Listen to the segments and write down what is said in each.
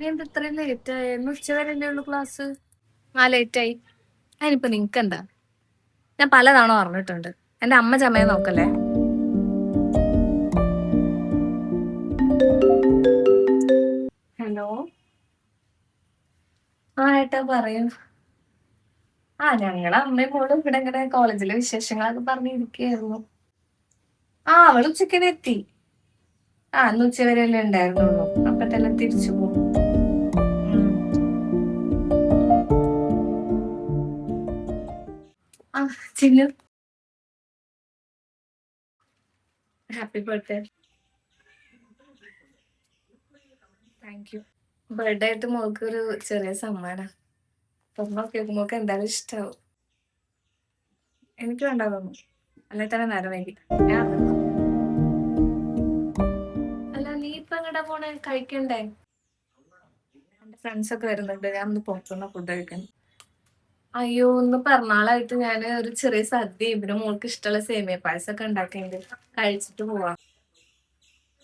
എന്ത് ഇത്രയും ലേറ്റ് ആയിരുന്നു? ഉച്ചവരെയല്ലേ ഉള്ളൂ ക്ലാസ്. ആ ലേറ്റ് ആയി. അതിനിപ്പോ നിനക്കെന്താ? ഞാൻ പലതവണ പറഞ്ഞിട്ടുണ്ട്. എന്റെ അമ്മ ചമയെ നോക്കല്ലേ. ഹലോ. ആ ഏട്ടാ പറയൂ. ഞങ്ങളെ അമ്മയും മോളും ഇവിടെ ഇങ്ങനെ കോളേജിലെ വിശേഷങ്ങളൊക്കെ പറഞ്ഞിരിക്കുകയായിരുന്നു. അവള് ഉച്ചക്കനെ എത്തി. അന്ന് ഉച്ചവരെയല്ലേ ഉണ്ടായിരുന്നുള്ളൂ. അപ്പൊ തന്നെ തിരിച്ചു പോകും. ഉം. ആ Chinnu, happy birthday. Thank you. Birthday ആയിട്ട് മോൾക്ക് ഒരു ചെറിയ സമ്മാനം. അപ്പൊ മോൾക്ക് എന്തായാലും ഇഷ്ടാവും. എനിക്ക് വേണ്ടാന്നു. അല്ലെ തന്നെ നേരം വൈകി. ഞാൻ അറിഞ്ഞു. അല്ല നീ ഇപ്പൊ എങ്ങടാ പോണേ? കഴിക്കണ്ടേ? എന്റെ ഫ്രണ്ട്സ് ഒക്കെ വരുന്നുണ്ട്. ഞാൻ ഒന്ന് പുറത്തുനിന്ന് ഫുഡ് കഴിക്കാൻ. അയ്യോ, ഒന്ന് പിറന്നാളായിട്ട് ഞാന് ഒരു ചെറിയ സദ്യയും പിന്നെ മോൾക്ക് ഇഷ്ടമുള്ള സേമിയ പായസം ഒക്കെ ഉണ്ടാക്കിണ്ട്. കഴിച്ചിട്ട് പോവാ.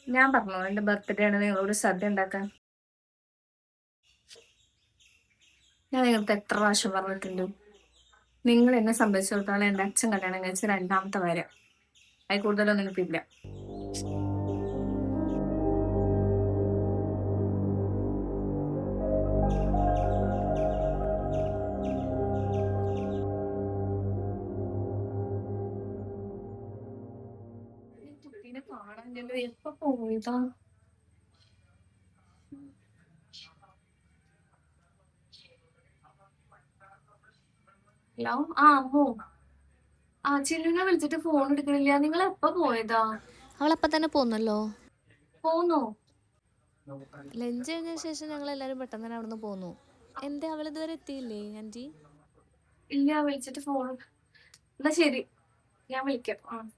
ഞാൻ പറഞ്ഞു എന്റെ ബർത്ത്ഡേ ആണ് നിങ്ങളോട് സദ്യ ഉണ്ടാക്കാൻ. ഞാൻ നിങ്ങൾക്ക് എത്ര പ്രാവശ്യം പറഞ്ഞിട്ടുണ്ട്. നിങ്ങൾ എന്നെ സംബന്ധിച്ചിടത്തോളം എന്റെ അച്ഛൻ കല്യാണം കഴിച്ച രണ്ടാമത്തെ വരെ. അതിൽ കൂടുതലൊന്നും എനിക്കില്ല. കുട്ടീനെ കാണാനില്ലല്ലോ. എപ്പൊ പോയതാ? ഹലോ. അമ്മോ. ചിന്നുനെ വിളിച്ചിട്ട് ഫോൺ എടുക്കണില്ല. നിങ്ങൾ എപ്പ പോയതാ? അവളപ്പം തന്നെ പോന്നല്ലോ. പോന്നോ? ലഞ്ച് കഴിഞ്ഞ ശേഷം ഞങ്ങൾ എല്ലാവരും പെട്ടെന്ന് തന്നെ അവിടുന്ന് പോന്നു. എന്തേ അവൾ ഇതുവരെ എത്തിയില്ലേ ആൻറ്റി? ഇല്ല, വിളിച്ചിട്ട് ഫോൺ. എന്നാ ശരി, ഞാൻ വിളിക്കാം.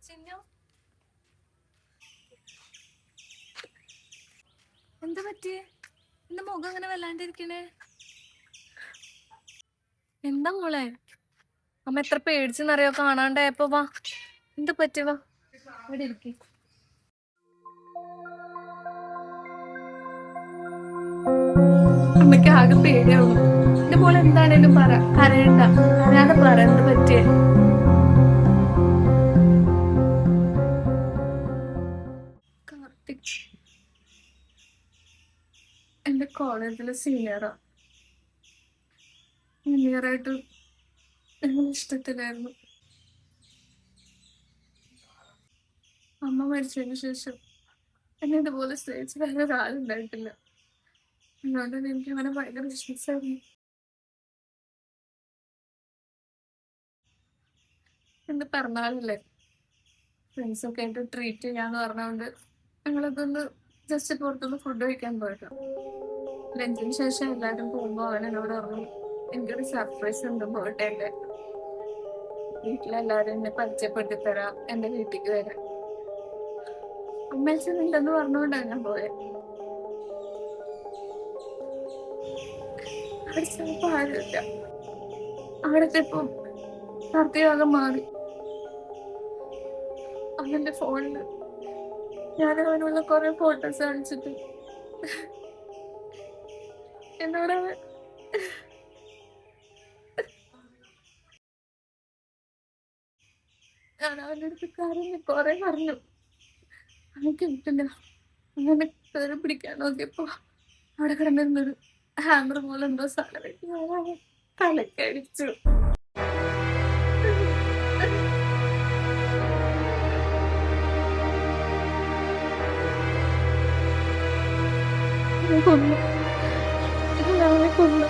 ചിന്നു, എന്താ പറ്റിയേ? എന്റെ മുഖം അങ്ങനെ വല്ലാണ്ടിരിക്കണേ? എന്താ മോളെ? അമ്മ എത്ര പേടിച്ചെന്നറിയോ കാണാണ്ടായപ്പോ. വാ, എന്താ പറ്റിയ? വാ, ഇവിടെ ഇരിക്കും. അമ്മയ്ക്ക് ആകെ പേടിയാവുന്നു. എന്റെ മോളെ എന്താണേലും പറ, കരയണ്ട. കരയാതെ പറ, എന്ത് പറ്റിയേ? കാർത്തിക് എന്റെ കോളേജിലെ സീനിയറാ. സീനിയറായിട്ട് ഞങ്ങൾ ഇഷ്ടത്തിലായിരുന്നു. അമ്മ മരിച്ചതിന് ശേഷം എന്നെ ഇതുപോലെ സ്നേഹിച്ച് വേറെ ഒരാളുണ്ടായിട്ടില്ല. അതുകൊണ്ട് തന്നെ എനിക്ക് അവനെ ഭയങ്കര വിശ്വാസമായിരുന്നു. എന്ത് പിറന്നാളല്ലേ, ഫ്രണ്ട്സൊക്കെ ആയിട്ട് ട്രീറ്റ് ചെയ്യാന്ന് പറഞ്ഞുകൊണ്ട് ഞങ്ങളതൊന്ന് ജസ്റ്റ് പുറത്തുനിന്ന് ഫുഡ് കഴിക്കാൻ പോയതാ. ലഞ്ചിന് ശേഷം എല്ലാവരും പോകുമ്പോ അവൻ എന്നോട് പറഞ്ഞു എനിക്കൊരു സർപ്രൈസ് ഉണ്ട് ബർത്ത്ഡേ ഉണ്ട്. വീട്ടിലെല്ലാരും എന്നെ പരിചയപ്പെടുത്തി തരാം, എന്റെ വീട്ടിലേക്ക് വരാം. അമ്മ അച്ഛനുണ്ടെന്ന് പറഞ്ഞുകൊണ്ടാണ് ഞാൻ പോയത്. അവിടെ ചിലപ്പോ ആരുമില്ല. അവിടത്തെ ഇപ്പൊ സത്യഭാഗം മാറി. അവന്റെ ഫോണില് ഞാൻ അവനുള്ള കുറെ ഫോട്ടോസ് കാണിച്ചിട്ട് എന്നോട് ഞാൻ അവന്റെ അടുത്ത് കാര്യം കുറെ പറഞ്ഞു. അവനക്ക് കിട്ടില്ല. അങ്ങനെ കയറി പിടിക്കാൻ നോക്കിയപ്പോ അവിടെ കിടന്നിരുന്നൊരു ഹാമർ പോലെ എന്തോ സാധനം ഞാൻ തലക്കടിച്ചു. അവനെ കൊന്നു. ഞാൻ അവനെ കൊന്നു.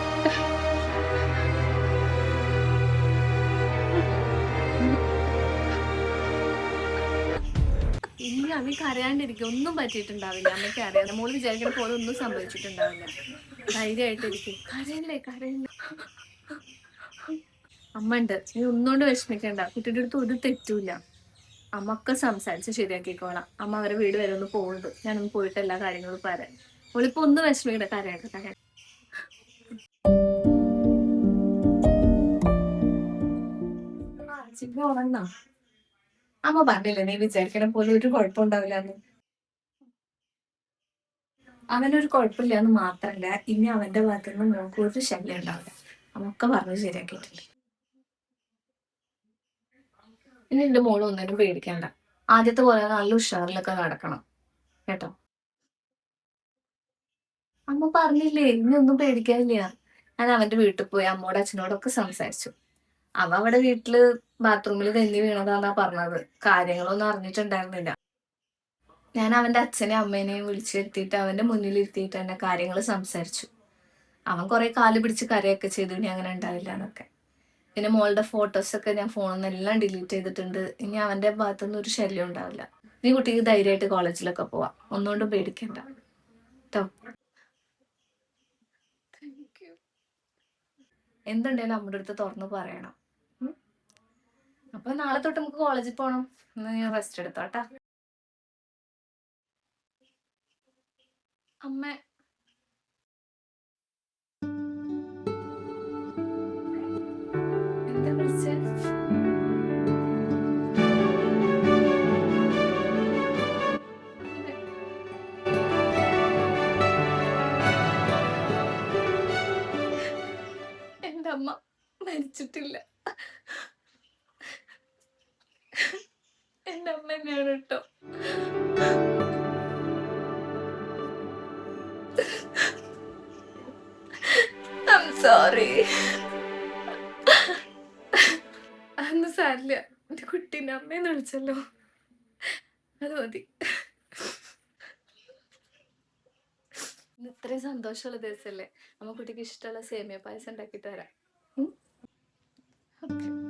ഇനി അവൻ കരയാണ്ടിരിക്കും. ഒന്നും പറ്റിയിട്ടുണ്ടാവില്ല. അമ്മയ്ക്ക് അറിയാം. മോള് വിചാരിക്കുന്ന പോലെ ഒന്നും സംഭവിച്ചിട്ടുണ്ടാവില്ല. ധൈര്യമായിട്ടിരിക്കും. കരയല്ലേ, കരയല്ലേ. അമ്മ ഉണ്ട്, നീ ഒന്നുകൊണ്ട് വിഷമിക്കണ്ട. കുട്ടിയുടെ അടുത്ത് ഒരു തെറ്റൂല. അമ്മ ഒക്കെ സംസാരിച്ച് ശരിയാക്കിക്കോളാം. അമ്മ അവരെ വീട് വരെ ഒന്ന് പോകുന്നുണ്ട്. ഞാനൊന്ന് പോയിട്ട് എല്ലാ കാര്യങ്ങളും പറയാം. ഓളിപ്പോ ഒന്ന് വിഷമിക്കട്ടെ, കരയട്ടെ കരയട്ടെ. ആ ചിപ്പി ഉണർന്നാ? അമ്മ പറഞ്ഞില്ലേ നീ വിചാരിക്കണ പോലെ ഒരു കുഴപ്പമുണ്ടാവില്ലാന്ന്. അവനൊരു കുഴപ്പമില്ലാന്ന് മാത്രല്ല, ഇനി അവന്റെ ഭാഗത്തുനിന്ന് മോൾക്ക് ഒരു ശല്യം ഉണ്ടാവില്ല. അമ്മൊക്കെ പറഞ്ഞ് ശരിയാക്കിയിട്ടുണ്ട്. ഇനി എന്റെ മോള് ഒന്നിനും പേടിക്കണ്ട. ആദ്യത്തെ പോലെ നല്ല ഉഷാറിലൊക്കെ നടക്കണം കേട്ടോ. അമ്മ പറഞ്ഞില്ലേ ഇനി ഒന്നും പേടിക്കാനില്ല. ഞാൻ അവന്റെ വീട്ടിൽ പോയി അമ്മോടും അച്ഛനോടൊക്കെ സംസാരിച്ചു. അവ അവിടെ വീട്ടില് ബാത്റൂമിൽ തെന്നി വീണതാന്നാ പറഞ്ഞത്. കാര്യങ്ങളൊന്നും അറിഞ്ഞിട്ടുണ്ടായിരുന്നില്ല. ഞാൻ അവന്റെ അച്ഛനെയും അമ്മേനെയും വിളിച്ചു വരുത്തിയിട്ട് അവന്റെ മുന്നിൽ ഇരുത്തിയിട്ട് തന്നെ കാര്യങ്ങൾ സംസാരിച്ചു. അവൻ കുറെ കാല് പിടിച്ച് കരയൊക്കെ ചെയ്തു ഇനി അങ്ങനെ ഉണ്ടാവില്ല എന്നൊക്കെ. പിന്നെ മോളുടെ ഫോട്ടോസൊക്കെ ഞാൻ ഫോണിൽ നിന്ന് എല്ലാം ഡിലീറ്റ് ചെയ്തിട്ടുണ്ട്. ഇനി അവന്റെ ഭാഗത്തുനിന്ന് ഒരു ശല്യം ഉണ്ടാവില്ല. നീ കുട്ടിക്ക് ധൈര്യമായിട്ട് കോളേജിലൊക്കെ പോവാം. ഒന്നുകൊണ്ടും പേടിക്കണ്ട കേട്ടോ. എന്തുണ്ടേലും അമ്മയുടെ അടുത്ത് തുറന്ന് പറയണം. ഉം. അപ്പൊ നാളെ തൊട്ട് നമുക്ക് കോളേജിൽ പോകണം. ഞാൻ റെസ്റ്റ് എടുത്തോട്ടാ. അമ്മ എന്താ വിളിച്ചേ? എന്റെ അമ്മ മരിച്ചിട്ടില്ല. എന്റെ അമ്മ തന്നെയാണ് കേട്ടോ. I'm sorry. അതൊന്നും സാരില്ല. എന്റെ കുട്ടീന്റെ അമ്മയെന്ന് വിളിച്ചല്ലോ, അത് മതി. ഇന്ന് ഇത്രയും സന്തോഷമുള്ള ദിവസല്ലേ, അമ്മ കുട്ടിക്ക് ഇഷ്ടമുള്ള സേമിയ പായസം ഉണ്ടാക്കി തരാം. ഓക്കെ.